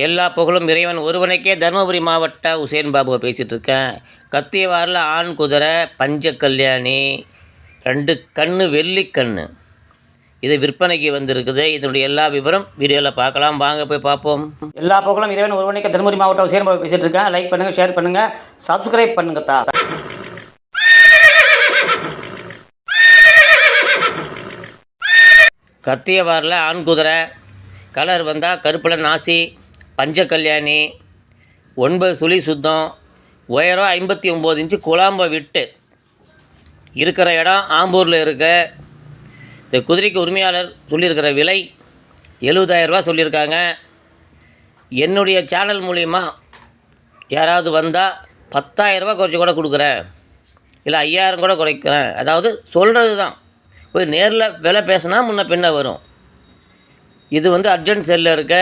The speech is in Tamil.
எல்லா புகழும் இறைவன் ஒருவனுக்கே. தருமபுரி மாவட்ட உசேன் பாபுவை பேசிகிட்ருக்கேன். கத்தியவாரில் ஆண் குதிரை பஞ்ச கல்யாணி 2 கண்ணு வெள்ளி கண்ணு இது விற்பனைக்கு வந்திருக்குது. இதனுடைய எல்லா விவரம் வீடியோவில் பார்க்கலாம், வாங்க போய் பார்ப்போம். எல்லா புகழும் இறைவன் ஒருவனுக்கே. தருமபுரி மாவட்டம் உசேன் பாபு பேசிகிட்டு இருக்கேன். லைக் பண்ணுங்கள், ஷேர் பண்ணுங்கள், சப்ஸ்கிரைப் பண்ணுங்கத்தா. கத்தியவாரில் ஆண் குதிரை கலர் வந்தால் கருப்பில் நாசி பஞ்ச கல்யாணி 9 சுழி சுத்தம், உயரம் 59 இன்ச்சு, குழாம்பை விட்டு இருக்கிற இடம் ஆம்பூரில் இருக்க. இந்த குதிரைக்கு உரிமையாளர் சொல்லியிருக்கிற விலை 70,000 ரூபா சொல்லியிருக்காங்க. என்னுடைய சேனல் மூலிமா யாராவது வந்தால் 10,000 ரூபா குறைச்சி கூட கொடுக்குறேன், இல்லை 5,000 கூட குறைக்கிறேன். அதாவது சொல்கிறது தான், போய் நேரில் விலை பேசினா முன்ன பின்ன வரும். இது அர்ஜென்ட் செல்லில் இருக்க